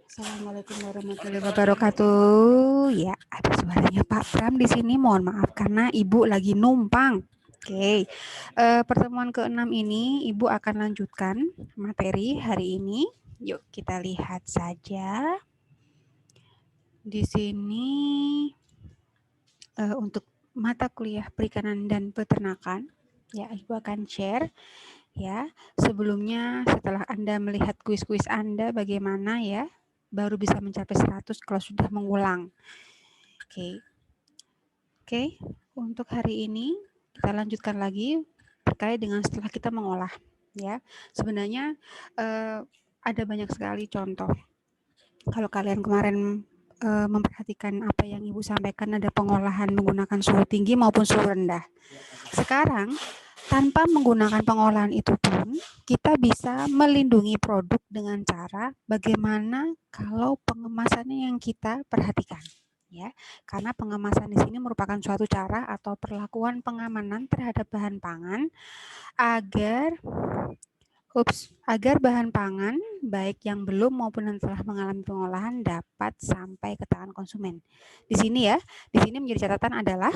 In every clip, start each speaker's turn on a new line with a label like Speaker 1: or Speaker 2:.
Speaker 1: Assalamualaikum warahmatullahi wabarakatuh. Ya, ada suaranya Pak Pram di sini. Mohon maaf karena Ibu lagi numpang. Oke, pertemuan ke-6 ini Ibu akan lanjutkan materi hari ini. Yuk kita lihat saja. Di sini untuk mata kuliah perikanan dan peternakan, ya Ibu akan share. Ya, sebelumnya setelah Anda melihat kuis-kuis Anda bagaimana ya, baru bisa mencapai 100 kalau sudah mengulang. Oke, untuk hari ini kita lanjutkan lagi terkait dengan setelah kita mengolah. Ya, sebenarnya ada banyak sekali contoh. Kalau kalian kemarin memperhatikan apa yang Ibu sampaikan, ada pengolahan menggunakan suhu tinggi maupun suhu rendah. Sekarang tanpa menggunakan pengolahan itu pun kita bisa melindungi produk dengan cara bagaimana kalau pengemasannya yang kita perhatikan, ya. Karena pengemasan di sini merupakan suatu cara atau perlakuan pengamanan terhadap bahan pangan agar bahan pangan baik yang belum maupun yang telah mengalami pengolahan dapat sampai ke tangan konsumen. Di sini ya, di sini menjadi catatan adalah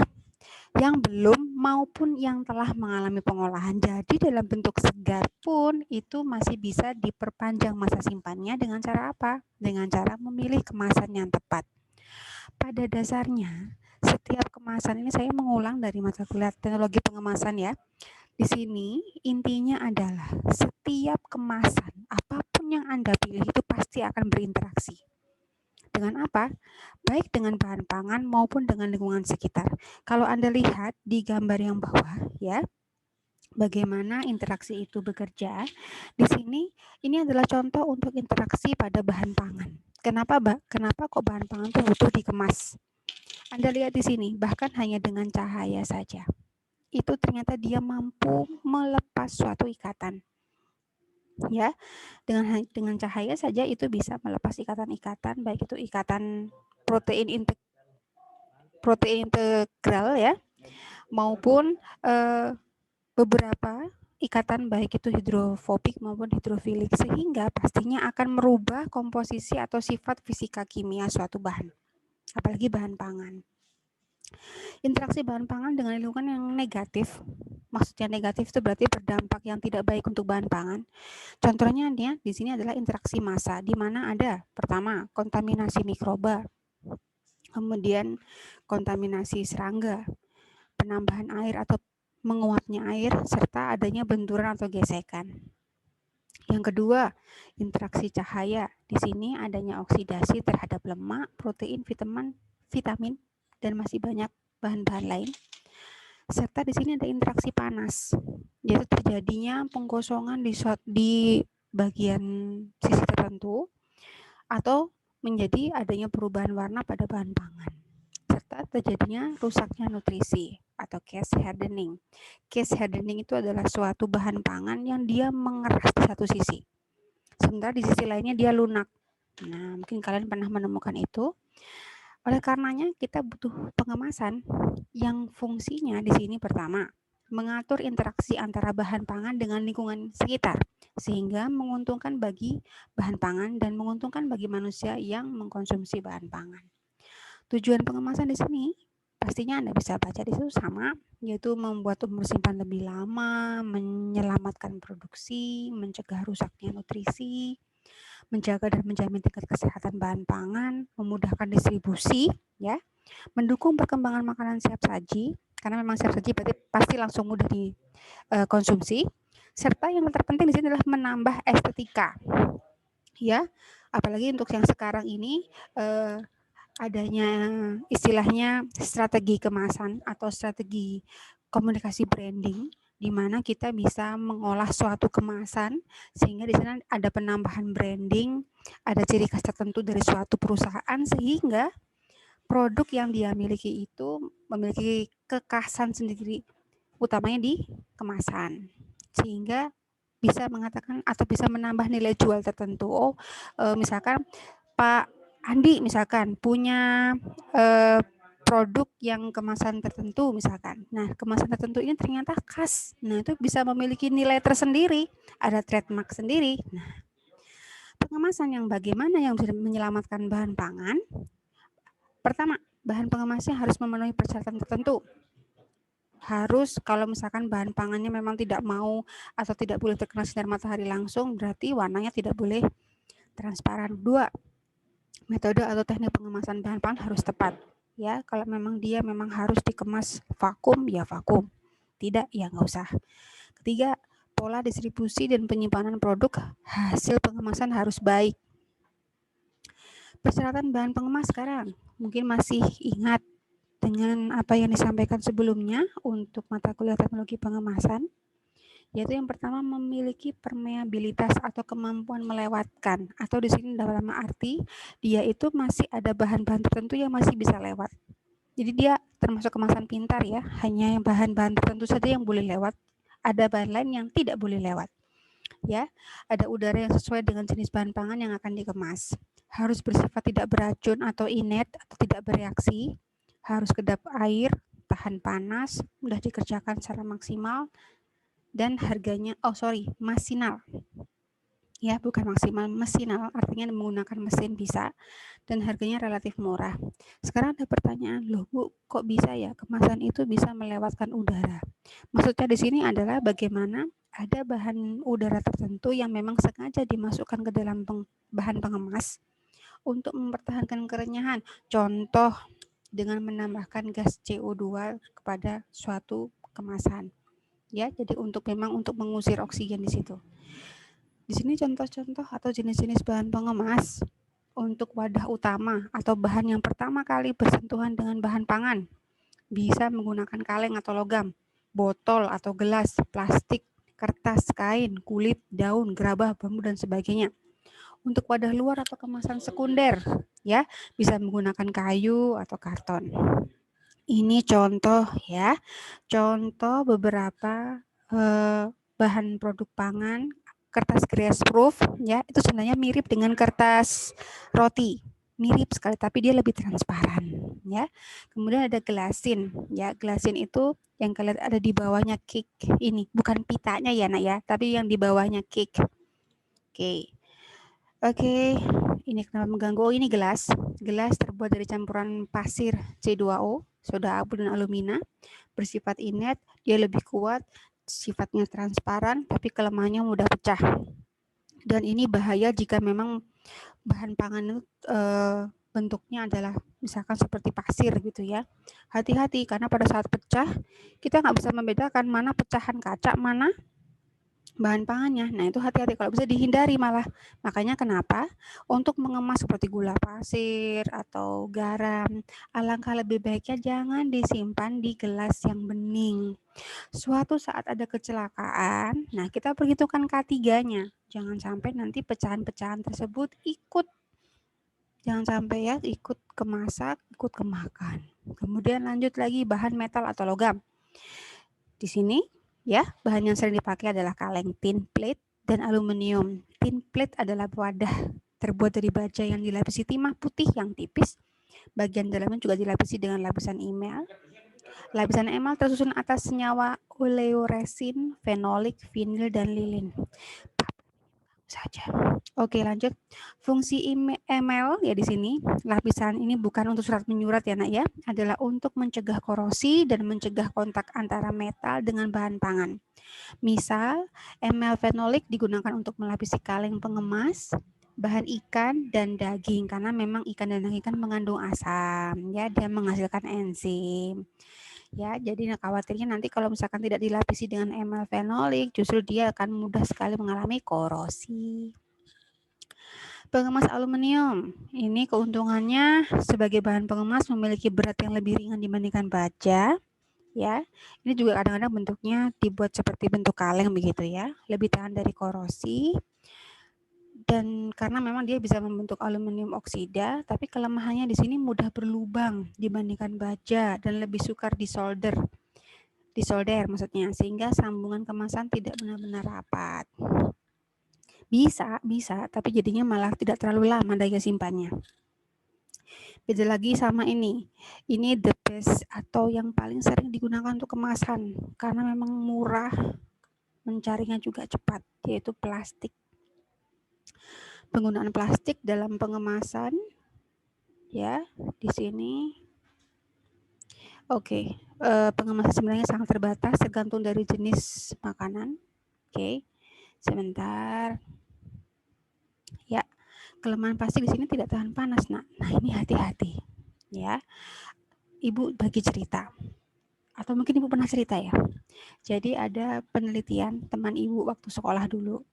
Speaker 1: yang belum maupun yang telah mengalami pengolahan. Jadi dalam bentuk segar pun itu masih bisa diperpanjang masa simpannya dengan cara apa? Dengan cara memilih kemasan yang tepat. Pada dasarnya, setiap kemasan ini saya mengulang dari mata kuliah teknologi pengemasan ya. Di sini intinya adalah setiap kemasan apapun yang Anda pilih itu pasti akan berinteraksi. Dengan apa? Baik dengan bahan pangan maupun dengan lingkungan sekitar. Kalau Anda lihat di gambar yang bawah ya, bagaimana interaksi itu bekerja. Di sini ini adalah contoh untuk interaksi pada bahan pangan. Kenapa kok bahan pangan itu butuh dikemas? Anda lihat di sini, bahkan hanya dengan cahaya saja. Itu ternyata dia mampu melepas suatu ikatan. Ya, dengan cahaya saja itu bisa melepas ikatan-ikatan, baik itu ikatan protein integral ya, maupun beberapa ikatan baik itu hidrofobik maupun hidrofilik, sehingga pastinya akan merubah komposisi atau sifat fisika kimia suatu bahan, apalagi bahan pangan. Interaksi bahan pangan dengan lingkungan yang negatif, maksudnya negatif itu berarti berdampak yang tidak baik untuk bahan pangan. Contohnya di sini adalah interaksi massa, di mana ada pertama kontaminasi mikroba, kemudian kontaminasi serangga, penambahan air atau menguapnya air, serta adanya benturan atau gesekan. Yang kedua, interaksi cahaya. Di sini adanya oksidasi terhadap lemak, protein, vitamin, dan masih banyak bahan-bahan lain. Serta di sini ada interaksi panas, yaitu terjadinya penggosongan di bagian sisi tertentu atau menjadi adanya perubahan warna pada bahan pangan. Serta terjadinya rusaknya nutrisi atau case hardening. Case hardening itu adalah suatu bahan pangan yang dia mengeras di satu sisi, sementara di sisi lainnya dia lunak. Nah, mungkin kalian pernah menemukan itu. Oleh karenanya kita butuh pengemasan yang fungsinya di sini pertama, mengatur interaksi antara bahan pangan dengan lingkungan sekitar, sehingga menguntungkan bagi bahan pangan dan menguntungkan bagi manusia yang mengkonsumsi bahan pangan. Tujuan pengemasan di sini pastinya Anda bisa baca di situ sama, yaitu membuat umur simpan lebih lama, menyelamatkan produksi, mencegah rusaknya nutrisi, menjaga dan menjamin tingkat kesehatan bahan pangan, memudahkan distribusi, ya, mendukung perkembangan makanan siap saji, karena memang siap saji berarti pasti langsung mudah dikonsumsi, serta yang terpenting di sini adalah menambah estetika, ya, apalagi untuk yang sekarang ini adanya istilahnya strategi kemasan atau strategi komunikasi branding, di mana kita bisa mengolah suatu kemasan sehingga di sana ada penambahan branding, ada ciri khas tertentu dari suatu perusahaan sehingga produk yang dia miliki itu memiliki kekhasan sendiri, utamanya di kemasan, sehingga bisa mengatakan atau bisa menambah nilai jual tertentu. Misalkan Pak Andi misalkan punya produk yang kemasan tertentu misalkan. Nah, kemasan tertentu ini ternyata khas. Nah, itu bisa memiliki nilai tersendiri, ada trademark sendiri. Nah, Pengemasan yang bagaimana yang bisa menyelamatkan bahan pangan? Pertama, bahan pengemasnya harus memenuhi persyaratan tertentu. Harus, kalau misalkan bahan pangannya memang tidak mau atau tidak boleh terkena sinar matahari langsung, berarti warnanya tidak boleh transparan. 2, metode atau teknik pengemasan bahan pangan harus tepat. Ya, kalau memang dia memang harus dikemas vakum, ya vakum. Tidak, ya nggak usah. 3, pola distribusi dan penyimpanan produk hasil pengemasan harus baik. Persyaratan bahan pengemas sekarang, mungkin masih ingat dengan apa yang disampaikan sebelumnya untuk mata kuliah teknologi pengemasan, yaitu yang pertama memiliki permeabilitas atau kemampuan melewatkan, atau di sini dalam arti dia itu masih ada bahan-bahan tertentu yang masih bisa lewat. Jadi dia termasuk kemasan pintar ya, hanya yang bahan-bahan tertentu saja yang boleh lewat, ada bahan lain yang tidak boleh lewat. Ya, ada udara yang sesuai dengan jenis bahan pangan yang akan dikemas. Harus bersifat tidak beracun atau inert atau tidak bereaksi, harus kedap air, tahan panas, mudah dikerjakan secara maksimal, dan harganya, masinal. Ya, bukan maksimal, mesinal, artinya menggunakan mesin bisa, dan harganya relatif murah. Sekarang ada pertanyaan, loh Bu, kok bisa ya kemasan itu bisa melewatkan udara? Maksudnya di sini adalah bagaimana ada bahan udara tertentu yang memang sengaja dimasukkan ke dalam bahan pengemas untuk mempertahankan kerenyahan. Contoh, dengan menambahkan gas CO2 kepada suatu kemasan. Ya, jadi memang untuk mengusir oksigen di situ. Di sini contoh-contoh atau jenis-jenis bahan pengemas untuk wadah utama atau bahan yang pertama kali bersentuhan dengan bahan pangan. Bisa menggunakan kaleng atau logam, botol atau gelas, plastik, kertas, kain, kulit, daun, gerabah, bambu, dan sebagainya. Untuk wadah luar atau kemasan sekunder, ya, bisa menggunakan kayu atau karton. Ini contoh ya, contoh beberapa bahan produk pangan. Kertas greaseproof ya, itu sebenarnya mirip dengan kertas roti, mirip sekali, tapi dia lebih transparan ya. Kemudian ada gelasin ya, gelasin itu yang kalian ada di bawahnya cake ini, bukan pitanya ya nak ya, tapi yang di bawahnya cake. Oke, ini kenapa mengganggu? Oh, ini gelas terbuat dari campuran pasir C2O, soda abu dan alumina, bersifat inert, dia lebih kuat, sifatnya transparan, tapi kelemahannya mudah pecah. Dan ini bahaya jika memang bahan pangan itu bentuknya adalah misalkan seperti pasir gitu ya. Hati-hati karena pada saat pecah kita nggak bisa membedakan mana pecahan kaca, mana bahan pangannya. Nah, itu hati-hati, kalau bisa dihindari malah. Makanya kenapa untuk mengemas seperti gula pasir atau garam, alangkah lebih baiknya jangan disimpan di gelas yang bening. Suatu saat ada kecelakaan, nah kita perhitungkan K3-nya. Jangan sampai nanti pecahan-pecahan tersebut ikut. Jangan sampai ya ikut kemasak, ikut kemakan. Kemudian lanjut lagi bahan metal atau logam. Di sini ya, bahan yang sering dipakai adalah kaleng, tin plate, dan aluminium. Tin plate adalah wadah terbuat dari baja yang dilapisi timah putih yang tipis. Bagian dalamnya juga dilapisi dengan lapisan emal. Lapisan emal tersusun atas senyawa oleoresin, fenolik, vinil, dan lilin. Saja. Oke, lanjut. Fungsi emal ya di sini, lapisan ini bukan untuk surat menyurat ya nak ya, adalah untuk mencegah korosi dan mencegah kontak antara metal dengan bahan pangan. Misal, emal fenolik digunakan untuk melapisi kaleng pengemas, bahan ikan dan daging, karena memang ikan dan daging kan mengandung asam ya, dan menghasilkan enzim. Ya, jadi khawatirnya nanti kalau misalkan tidak dilapisi dengan emal fenolik, justru dia akan mudah sekali mengalami korosi. Pengemas aluminium, ini keuntungannya sebagai bahan pengemas memiliki berat yang lebih ringan dibandingkan baja. Ya, ini juga kadang-kadang bentuknya dibuat seperti bentuk kaleng begitu ya, lebih tahan dari korosi. Dan karena memang dia bisa membentuk aluminium oksida, tapi kelemahannya di sini mudah berlubang dibandingkan baja dan lebih sukar disolder maksudnya, sehingga sambungan kemasan tidak benar-benar rapat. Bisa, tapi jadinya malah tidak terlalu lama daya simpannya. Beda lagi sama ini the best atau yang paling sering digunakan untuk kemasan karena memang murah, mencarinya juga cepat, yaitu plastik. Penggunaan plastik dalam pengemasan, ya, di sini. Oke, pengemasan sebenarnya sangat terbatas tergantung dari jenis makanan. Oke, sebentar. Ya, kelemahan plastik di sini tidak tahan panas, Nak. Nah, ini hati-hati, ya. Ibu bagi cerita, atau mungkin Ibu pernah cerita ya. Jadi ada penelitian teman Ibu waktu sekolah dulu.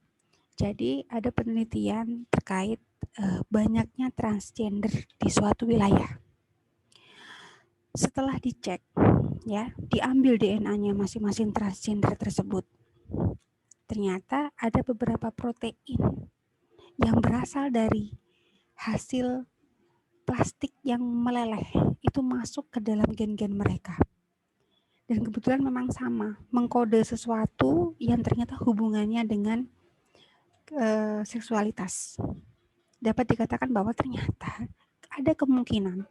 Speaker 1: Jadi ada penelitian terkait banyaknya transgender di suatu wilayah. Setelah dicek, ya, diambil DNA-nya masing-masing transgender tersebut. Ternyata ada beberapa protein yang berasal dari hasil plastik yang meleleh itu masuk ke dalam gen-gen mereka. Dan kebetulan memang sama, mengkode sesuatu yang ternyata hubungannya dengan seksualitas. Dapat dikatakan bahwa ternyata ada kemungkinan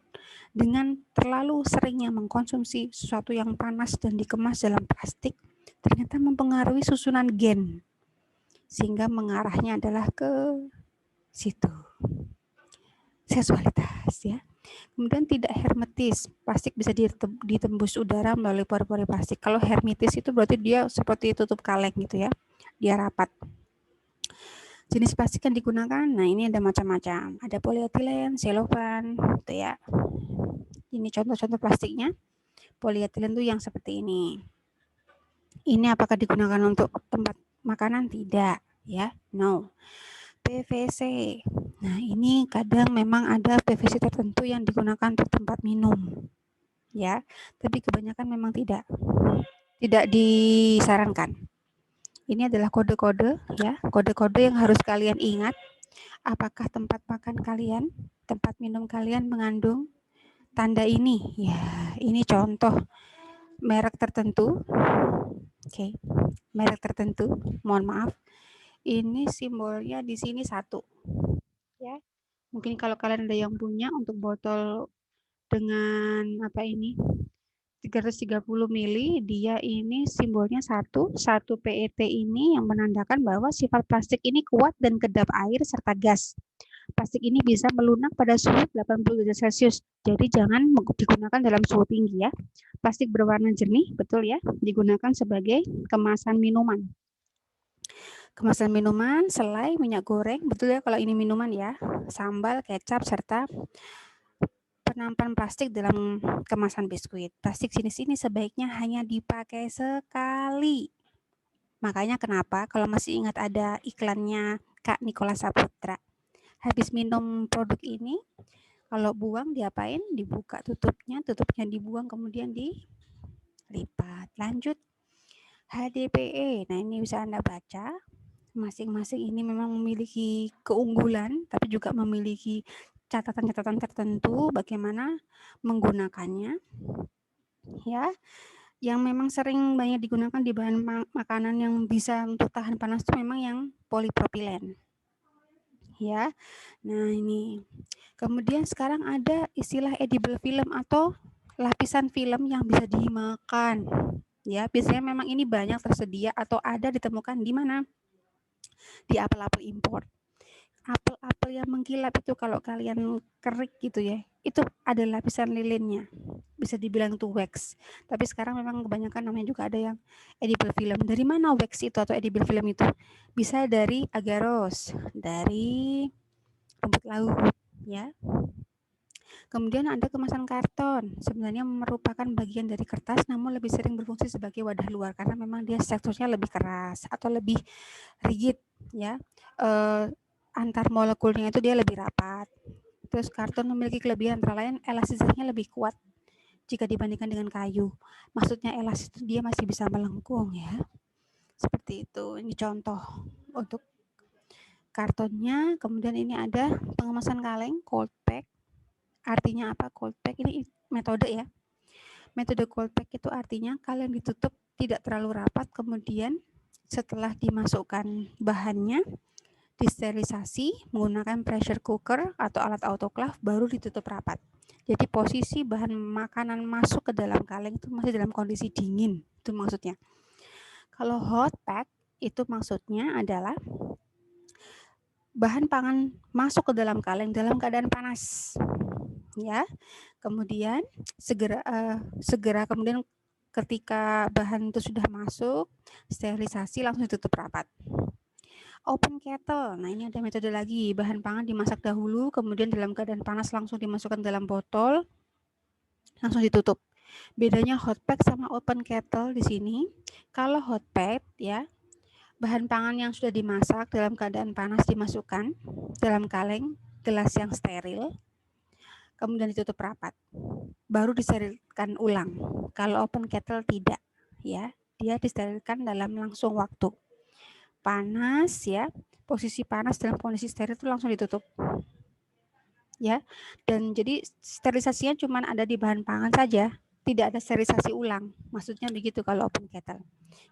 Speaker 1: dengan terlalu seringnya mengkonsumsi sesuatu yang panas dan dikemas dalam plastik, ternyata mempengaruhi susunan gen, sehingga mengarahnya adalah ke situ, seksualitas, ya. Kemudian tidak hermetis, plastik bisa ditembus udara melalui pori-pori plastik. Kalau hermetis itu berarti dia seperti tutup kaleng gitu ya, dia rapat. Jenis plastik yang digunakan, nah ini ada macam-macam. Ada polietilen, selofan, gitu ya. Ini contoh-contoh plastiknya. Polietilen tuh yang seperti ini. Ini apakah digunakan untuk tempat makanan? Tidak, ya. No. PVC. Nah, ini kadang memang ada PVC tertentu yang digunakan untuk tempat minum. Ya, tapi kebanyakan memang tidak disarankan. Ini adalah kode-kode, ya, kode-kode yang harus kalian ingat. Apakah tempat makan kalian, tempat minum kalian mengandung tanda ini? Ya, ini contoh merek tertentu. Oke, merek tertentu. Mohon maaf. Ini simbolnya di sini 1. Ya. Mungkin kalau kalian ada yang punya untuk botol dengan apa ini? 330 mili, dia ini simbolnya 1 PET ini yang menandakan bahwa sifat plastik ini kuat dan kedap air serta gas. Plastik ini bisa melunak pada suhu 80 derajat Celcius. Jadi jangan digunakan dalam suhu tinggi ya. Plastik berwarna jernih, betul ya, digunakan sebagai kemasan minuman. Kemasan minuman, selai, minyak goreng, betul ya kalau ini minuman ya. Sambal, kecap, serta penampan plastik dalam kemasan biskuit. Plastik jenis ini sebaiknya hanya dipakai sekali. Makanya kenapa kalau masih ingat ada iklannya Kak Nicholas Saputra. Habis minum produk ini, kalau buang diapain? Dibuka tutupnya dibuang kemudian dilipat. Lanjut HDPE. Nah, ini bisa Anda baca. Masing-masing ini memang memiliki keunggulan tapi juga memiliki catatan-catatan tertentu bagaimana menggunakannya, ya. Yang memang sering banyak digunakan di bahan makanan yang bisa untuk tahan panas itu memang yang polipropilen, ya. Nah, ini kemudian sekarang ada istilah edible film atau lapisan film yang bisa dimakan, ya. Biasanya memang ini banyak tersedia atau ada ditemukan di mana? Di apel-apel impor. Apel-apel yang mengkilap itu kalau kalian kerik gitu ya, itu ada lapisan lilinnya. Bisa dibilang itu wax. Tapi sekarang memang kebanyakan namanya juga ada yang edible film. Dari mana wax itu atau edible film itu? Bisa dari agarose, dari rumput laut, ya. Kemudian ada kemasan karton. Sebenarnya merupakan bagian dari kertas namun lebih sering berfungsi sebagai wadah luar karena memang dia teksturnya lebih keras atau lebih rigid, ya. Antar molekulnya itu dia lebih rapat. Terus karton memiliki kelebihan antara lain elastisitasnya lebih kuat jika dibandingkan dengan kayu. Maksudnya elastis itu dia masih bisa melengkung ya. Seperti itu. Ini contoh untuk kartonnya. Kemudian ini ada pengemasan kaleng cold pack. Artinya apa cold pack? Ini metode ya. Metode cold pack itu artinya kalian ditutup tidak terlalu rapat, kemudian setelah dimasukkan bahannya disterilisasi menggunakan pressure cooker atau alat autoclave baru ditutup rapat. Jadi posisi bahan makanan masuk ke dalam kaleng itu masih dalam kondisi dingin, itu maksudnya. Kalau hot pack itu maksudnya adalah bahan pangan masuk ke dalam kaleng dalam keadaan panas. Ya. Kemudian segera kemudian ketika bahan itu sudah masuk, sterilisasi langsung ditutup rapat. Open kettle. Nah, ini ada metode lagi. Bahan pangan dimasak dahulu, kemudian dalam keadaan panas langsung dimasukkan dalam botol, langsung ditutup. Bedanya hot pack sama open kettle di sini. Kalau hot pack ya, bahan pangan yang sudah dimasak dalam keadaan panas dimasukkan dalam kaleng, gelas yang steril, kemudian ditutup rapat. Baru disterilkan ulang. Kalau open kettle tidak, ya. Dia disterilkan dalam langsung waktu. Panas ya, posisi panas dalam kondisi steril itu langsung ditutup. Ya. Dan jadi sterilisasinya cuma ada di bahan pangan saja, tidak ada sterilisasi ulang. Maksudnya begitu kalau open kettle.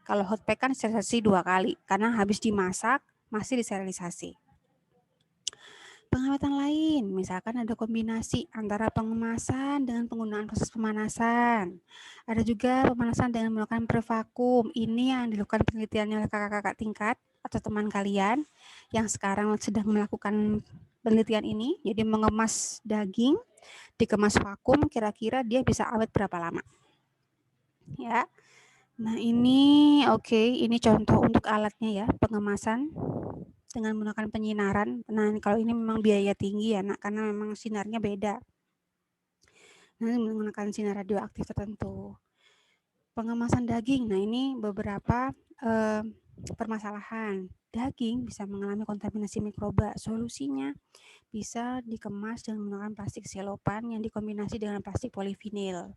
Speaker 1: Kalau hot pack kan sterilisasi 2 kali karena habis dimasak masih disterilisasi. Pengawatan lain, misalkan ada kombinasi antara pengemasan dengan penggunaan proses pemanasan. Ada juga pemanasan dengan menggunakan prevakum. Ini yang dilakukan penelitiannya oleh kakak-kakak tingkat atau teman kalian yang sekarang sedang melakukan penelitian ini. Jadi mengemas daging, dikemas vakum, kira-kira dia bisa awet berapa lama. Ya. Nah ini ini contoh untuk alatnya ya, pengemasan dengan menggunakan penyinaran. Nah, kalau ini memang biaya tinggi ya, Nak, karena memang sinarnya beda. Nah, menggunakan sinar radioaktif tertentu. Pengemasan daging. Nah, ini beberapa permasalahan. Daging bisa mengalami kontaminasi mikroba. Solusinya bisa dikemas dengan menggunakan plastik selopan yang dikombinasi dengan plastik polivinil.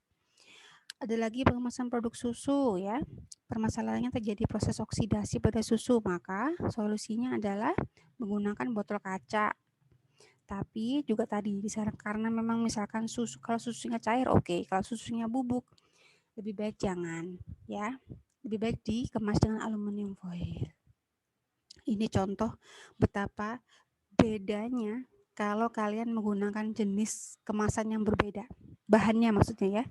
Speaker 1: Ada lagi pengemasan produk susu ya. Permasalahannya terjadi proses oksidasi pada susu, maka solusinya adalah menggunakan botol kaca. Tapi juga tadi disarankan karena memang misalkan susu, kalau susunya cair oke, kalau susunya bubuk lebih baik jangan ya. Lebih baik dikemas dengan aluminium foil. Ini contoh betapa bedanya kalau kalian menggunakan jenis kemasan yang berbeda. Bahannya maksudnya ya,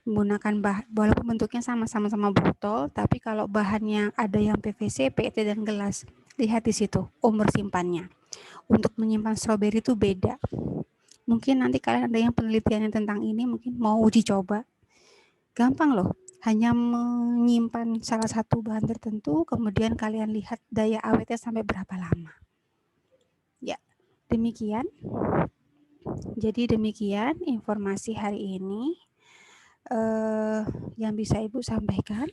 Speaker 1: menggunakan walaupun bentuknya sama-sama botol, tapi kalau bahannya ada yang PVC, PET dan gelas, lihat di situ umur simpannya. Untuk menyimpan stroberi itu beda. Mungkin nanti kalian ada yang penelitiannya tentang ini, mungkin mau uji coba. Gampang loh, hanya menyimpan salah satu bahan tertentu, kemudian kalian lihat daya awetnya sampai berapa lama. Ya, demikian. Jadi demikian informasi hari ini yang bisa Ibu sampaikan.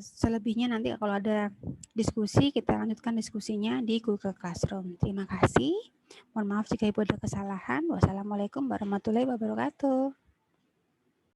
Speaker 1: Selebihnya nanti kalau ada diskusi, kita lanjutkan diskusinya di Google Classroom. Terima kasih. Mohon maaf jika Ibu ada kesalahan. Wassalamualaikum warahmatullahi wabarakatuh.